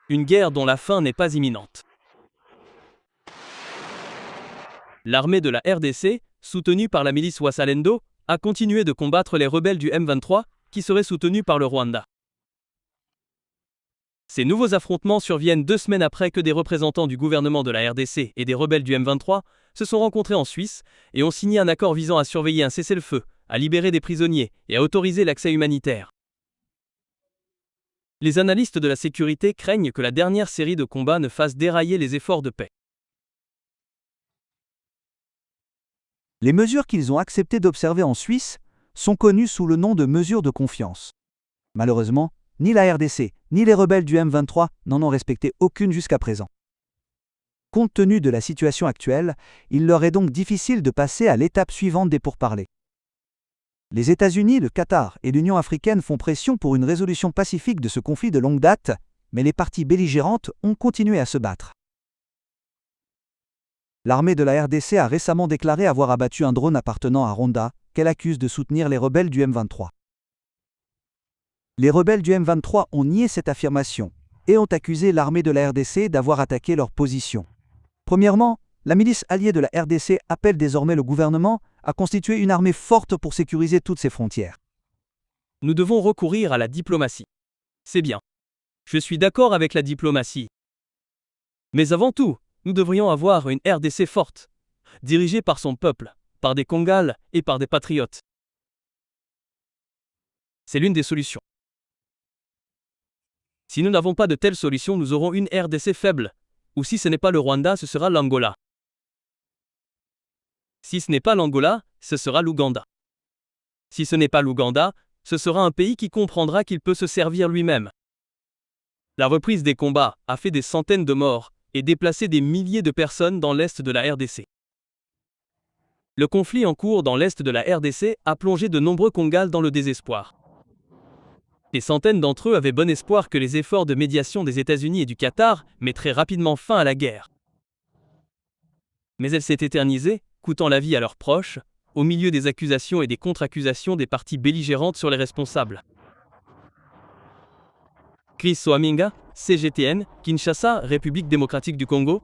Une guerre dont la fin n'est pas imminente. L'armée de la RDC, soutenue par la milice Wazalendo, a continué de combattre les rebelles du M23, qui seraient soutenus par le Rwanda. Ces nouveaux affrontements surviennent 2 semaines après que des représentants du gouvernement de la RDC et des rebelles du M23 se sont rencontrés en Suisse et ont signé un accord visant à surveiller un cessez-le-feu, à libérer des prisonniers et à autoriser l'accès humanitaire. Les analystes de la sécurité craignent que la dernière série de combats ne fasse dérailler les efforts de paix. Les mesures qu'ils ont accepté d'observer en Suisse sont connues sous le nom de mesures de confiance. Malheureusement, ni la RDC, ni les rebelles du M23 n'en ont respecté aucune jusqu'à présent. Compte tenu de la situation actuelle, il leur est donc difficile de passer à l'étape suivante des pourparlers. Les États-Unis, le Qatar et l'Union africaine font pression pour une résolution pacifique de ce conflit de longue date, mais les parties belligérantes ont continué à se battre. L'armée de la RDC a récemment déclaré avoir abattu un drone appartenant à Rwanda, qu'elle accuse de soutenir les rebelles du M23. Les rebelles du M23 ont nié cette affirmation et ont accusé l'armée de la RDC d'avoir attaqué leur position. Premièrement, la milice alliée de la RDC appelle désormais le gouvernement à constituer une armée forte pour sécuriser toutes ses frontières. Nous devons recourir à la diplomatie. C'est bien. Je suis d'accord avec la diplomatie. Mais avant tout, nous devrions avoir une RDC forte, dirigée par son peuple, par des Congales et par des patriotes. C'est l'une des solutions. Si nous n'avons pas de telle solution, nous aurons une RDC faible, ou si ce n'est pas le Rwanda, ce sera l'Angola. Si ce n'est pas l'Angola, ce sera l'Ouganda. Si ce n'est pas l'Ouganda, ce sera un pays qui comprendra qu'il peut se servir lui-même. La reprise des combats a fait des centaines de morts et déplacé des milliers de personnes dans l'est de la RDC. Le conflit en cours dans l'est de la RDC a plongé de nombreux Congales dans le désespoir. Des centaines d'entre eux avaient bon espoir que les efforts de médiation des États-Unis et du Qatar mettraient rapidement fin à la guerre. Mais elle s'est éternisée, coûtant la vie à leurs proches, au milieu des accusations et des contre-accusations des parties belligérantes sur les responsables. Chris Soaminga, CGTN, Kinshasa, République démocratique du Congo.